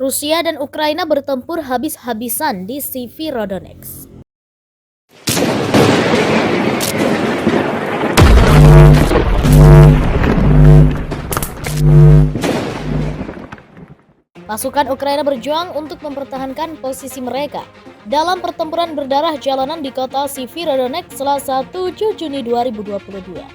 Rusia dan Ukraina bertempur habis-habisan di Severodonetsk. Pasukan Ukraina berjuang untuk mempertahankan posisi mereka dalam pertempuran berdarah jalanan di kota Severodonetsk Selasa 7 Juni 2022.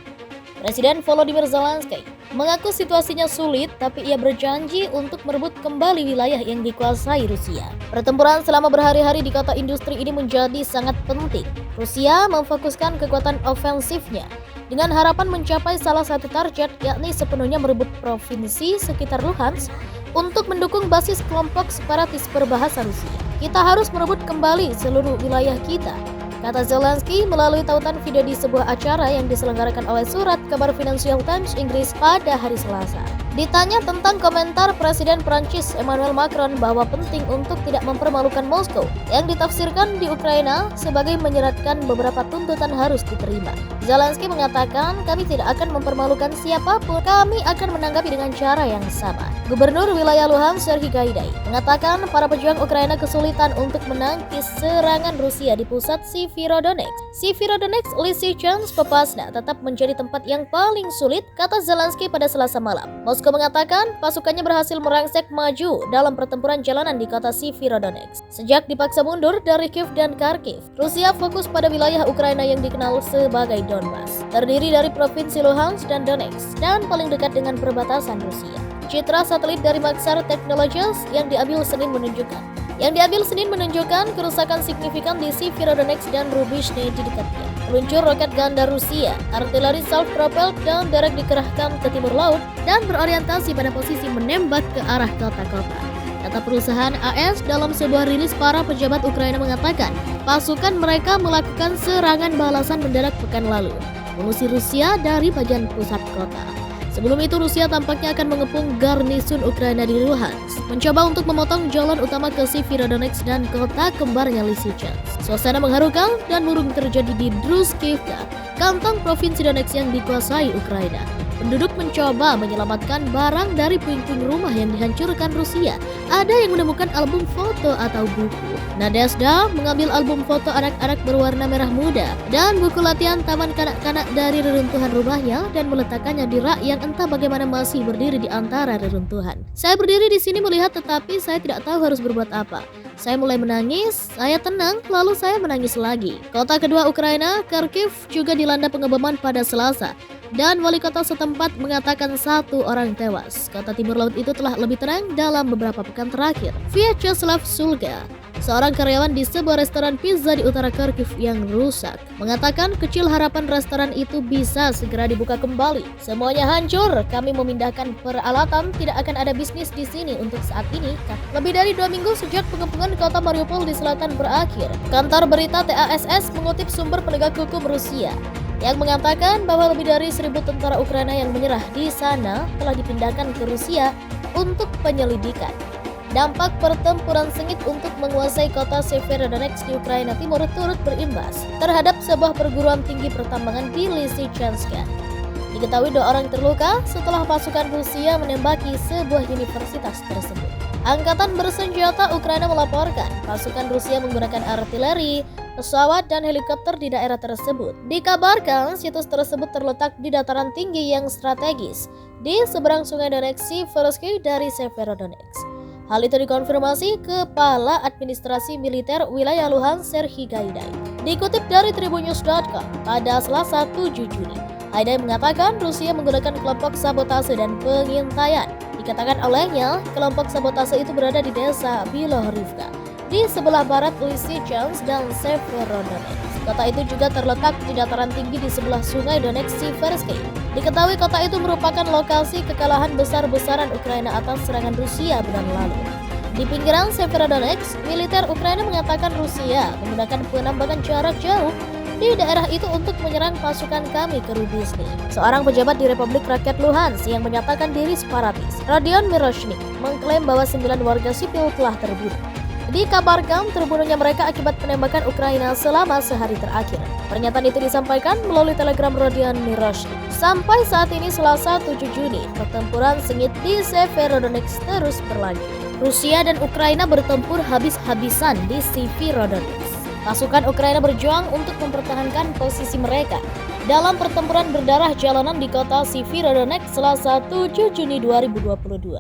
Presiden Volodymyr Zelensky mengaku situasinya sulit, tapi ia berjanji untuk merebut kembali wilayah yang dikuasai Rusia. Pertempuran selama berhari-hari di kota industri ini menjadi sangat penting. Rusia memfokuskan kekuatan ofensifnya dengan harapan mencapai salah satu target, yakni sepenuhnya merebut provinsi sekitar Luhansk untuk mendukung basis kelompok separatis berbahasa Rusia. Kita harus merebut kembali seluruh wilayah kita, kata Zelensky melalui tautan video di sebuah acara yang diselenggarakan oleh surat kabar Financial Times Inggris pada hari Selasa. Ditanya tentang komentar Presiden Prancis Emmanuel Macron bahwa penting untuk tidak mempermalukan Moskow yang ditafsirkan di Ukraina sebagai menyeratkan beberapa tuntutan harus diterima, Zelensky mengatakan, "Kami tidak akan mempermalukan siapapun, kami akan menanggapi dengan cara yang sama." Gubernur wilayah Luhansk Serhiy Gaidai mengatakan para pejuang Ukraina kesulitan untuk menangkis serangan Rusia di pusat Severodonetsk. Severodonetsk, Lysychansk, Popasna tetap menjadi tempat yang paling sulit, kata Zelensky pada Selasa malam. Moskow mengatakan pasukannya berhasil merangsek maju dalam pertempuran jalanan di kota Severodonetsk. Sejak dipaksa mundur dari Kiev dan Kharkiv, Rusia fokus pada wilayah Ukraina yang dikenal sebagai Donbas, terdiri dari provinsi Luhansk dan Donetsk, dan paling dekat dengan perbatasan Rusia. Citra satelit dari Maxar Technologies yang diambil Senin menunjukkan kerusakan signifikan di Severodonetsk dan Rubizhne di dekatnya. Peluncur roket ganda Rusia, artileri self-propelled dan derek dikerahkan ke timur laut dan berorientasi pada posisi menembak ke arah kota-kota, kata perusahaan AS. Dalam sebuah rilis, para pejabat Ukraina mengatakan pasukan mereka melakukan serangan balasan mendadak pekan lalu, mengusir Rusia dari bagian pusat kota. Sebelum itu, Rusia tampaknya akan mengepung garnisun Ukraina di Luhansk, mencoba untuk memotong jalan utama ke Severodonetsk dan kota kembarnya Lysychansk. Suasana mengharukan dan murung terjadi di Druskivka, kantong provinsi Donetsk yang dikuasai Ukraina. Penduduk mencoba menyelamatkan barang dari puing-puing rumah yang dihancurkan Rusia. Ada yang menemukan album foto atau buku. Nadezhda mengambil album foto anak-anak berwarna merah muda dan buku latihan taman kanak-kanak dari reruntuhan rumahnya dan meletakkannya di rak yang entah bagaimana masih berdiri di antara reruntuhan. "Saya berdiri di sini melihat, tetapi saya tidak tahu harus berbuat apa. Saya mulai menangis, saya tenang, lalu saya menangis lagi." Kota kedua Ukraina, Kharkiv, juga dilanda pengeboman pada Selasa, dan wali kota setempat mengatakan 1 orang tewas. Kota timur laut itu telah lebih tenang dalam beberapa pekan terakhir. Vyacheslav Sulga, seorang karyawan di sebuah restoran pizza di utara Kharkiv yang rusak, mengatakan kecil harapan restoran itu bisa segera dibuka kembali. "Semuanya hancur, kami memindahkan peralatan, tidak akan ada bisnis di sini untuk saat ini." Lebih dari 2 minggu sejak pengepungan kota Mariupol di selatan berakhir, kantor berita TASS mengutip sumber penegak hukum Rusia yang mengatakan bahwa lebih dari 1.000 tentara Ukraina yang menyerah di sana telah dipindahkan ke Rusia untuk penyelidikan. Dampak pertempuran sengit untuk menguasai kota Severodonetsk di Ukraina Timur turut berimbas terhadap sebuah perguruan tinggi pertambangan di Lysychansk. Diketahui 2 orang terluka setelah pasukan Rusia menembaki sebuah universitas tersebut. Angkatan bersenjata Ukraina melaporkan pasukan Rusia menggunakan artileri, pesawat, dan helikopter di daerah tersebut. Dikabarkan situs tersebut terletak di dataran tinggi yang strategis di seberang sungai Donetsk Siversky dari Severodonetsk. Hal itu dikonfirmasi Kepala Administrasi Militer Wilayah Luhansk Serhiy Gaidai. Dikutip dari tribunnews.com pada Selasa 7 Juni, Gaidai mengatakan Rusia menggunakan kelompok sabotase dan pengintaian. Dikatakan olehnya, kelompok sabotase itu berada di desa Bilohorivka, di sebelah barat Lysychansk dan Severodonetsk. Kota itu juga terletak di dataran tinggi di sebelah sungai Donetsk Siversky. Diketahui kota itu merupakan lokasi kekalahan besar-besaran Ukraina atas serangan Rusia bulan lalu. Di pinggiran Severodonetsk, militer Ukraina mengatakan Rusia menggunakan penambangan jarak jauh di daerah itu untuk menyerang pasukan kami ke Rubizhne. Seorang pejabat di Republik Rakyat Luhansk yang menyatakan diri separatis, Rodion Miroshnik, mengklaim bahwa 9 warga sipil telah terbunuh. Dikabarkan terbunuhnya mereka akibat penembakan Ukraina selama sehari terakhir. Pernyataan itu disampaikan melalui telegram Rodion Miroshnik. Sampai saat ini Selasa 7 Juni, pertempuran sengit di Severodonetsk terus berlanjut. Rusia dan Ukraina bertempur habis-habisan di Severodonetsk. Pasukan Ukraina berjuang untuk mempertahankan posisi mereka dalam pertempuran berdarah jalanan di kota Severodonetsk Selasa 7 Juni 2022.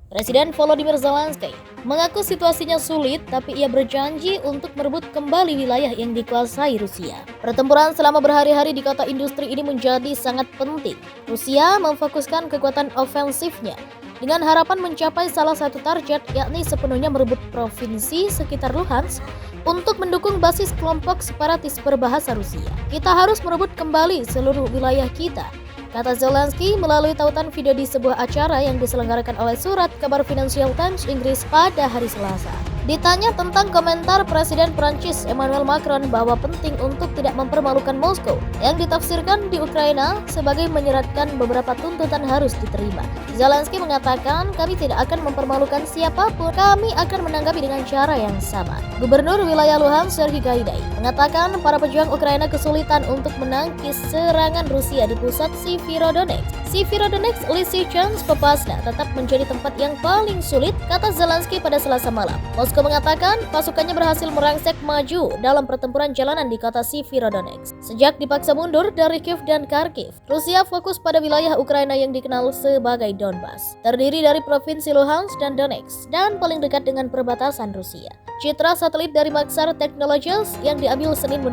Presiden Volodymyr Zelensky mengaku situasinya sulit, tapi ia berjanji untuk merebut kembali wilayah yang dikuasai Rusia. Pertempuran selama berhari-hari di kota industri ini menjadi sangat penting. Rusia memfokuskan kekuatan ofensifnya dengan harapan mencapai salah satu target, yakni sepenuhnya merebut provinsi sekitar Luhansk untuk mendukung basis kelompok separatis berbahasa Rusia. Kita harus merebut kembali seluruh wilayah kita, kata Zelensky melalui tautan video di sebuah acara yang diselenggarakan oleh surat kabar Financial Times Inggris pada hari Selasa. Ditanya tentang komentar Presiden Prancis Emmanuel Macron bahwa penting untuk tidak mempermalukan Moskow yang ditafsirkan di Ukraina sebagai menyeratkan beberapa tuntutan harus diterima, Zelensky mengatakan, kami tidak akan mempermalukan siapapun, kami akan menanggapi dengan cara yang sama. Gubernur wilayah Luhansk Serhiy Gaidai mengatakan para pejuang Ukraina kesulitan untuk menangkis serangan Rusia di pusat Severodonetsk. Severodonetsk, Lysychansk, Popasna tetap menjadi tempat yang paling sulit, kata Zelensky pada Selasa malam. Moskow mengatakan pasukannya berhasil merangsek maju dalam pertempuran jalanan di kota Severodonetsk. Sejak dipaksa mundur dari Kiev dan Kharkiv, Rusia fokus pada wilayah Ukraina yang dikenal sebagai Donbas, terdiri dari provinsi Luhansk dan Donetsk, dan paling dekat dengan perbatasan Rusia. Citra satelit dari Maxar Technologies yang diambil Senin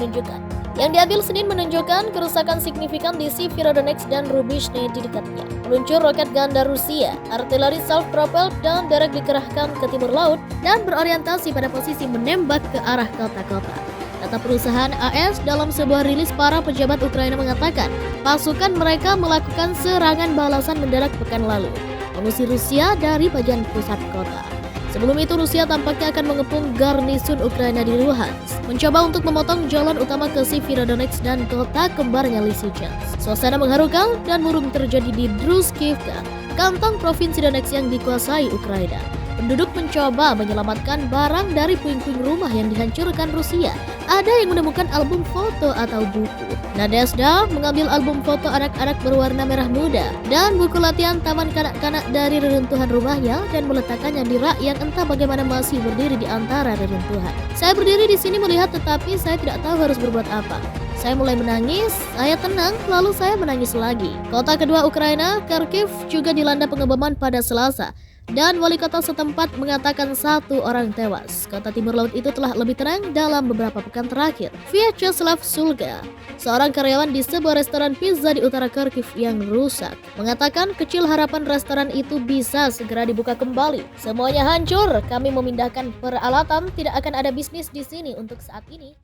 menunjukkan kerusakan signifikan di Severodonetsk dan Rubizhne di dekatnya. Peluncur roket ganda Rusia, artileri self-propelled dan derek dikerahkan ke timur laut dan berorientasi pada posisi menembak ke arah kota-kota. Kata perusahaan AS dalam sebuah rilis, para pejabat Ukraina mengatakan pasukan mereka melakukan serangan balasan mendarat pekan lalu, mengusir Rusia dari bagian pusat kota. Sebelum itu, Rusia tampaknya akan mengepung garnisun Ukraina di Luhansk, mencoba untuk memotong jalan utama ke Severodonetsk dan kota kembarnya Lysychansk. Suasana mengharukan dan murung terjadi di Druskivka, kantong provinsi Donetsk yang dikuasai Ukraina. Penduduk mencoba menyelamatkan barang dari puing-puing rumah yang dihancurkan Rusia. Ada yang menemukan album foto atau buku. Nadezhda mengambil album foto anak-anak berwarna merah muda dan buku latihan taman kanak-kanak dari reruntuhan rumahnya dan meletakkannya di rak yang entah bagaimana masih berdiri di antara reruntuhan. Saya berdiri di sini melihat, tetapi saya tidak tahu harus berbuat apa. Saya mulai menangis, saya tenang, lalu saya menangis lagi. Kota kedua Ukraina, Kharkiv, juga dilanda pengeboman pada Selasa, dan wali kota setempat mengatakan 1 orang tewas. Kota timur laut itu telah lebih tenang dalam beberapa pekan terakhir. Vyacheslav Sulga, seorang karyawan di sebuah restoran pizza di utara Kharkiv yang rusak, mengatakan kecil harapan restoran itu bisa segera dibuka kembali. Semuanya hancur, kami memindahkan peralatan, tidak akan ada bisnis di sini untuk saat ini.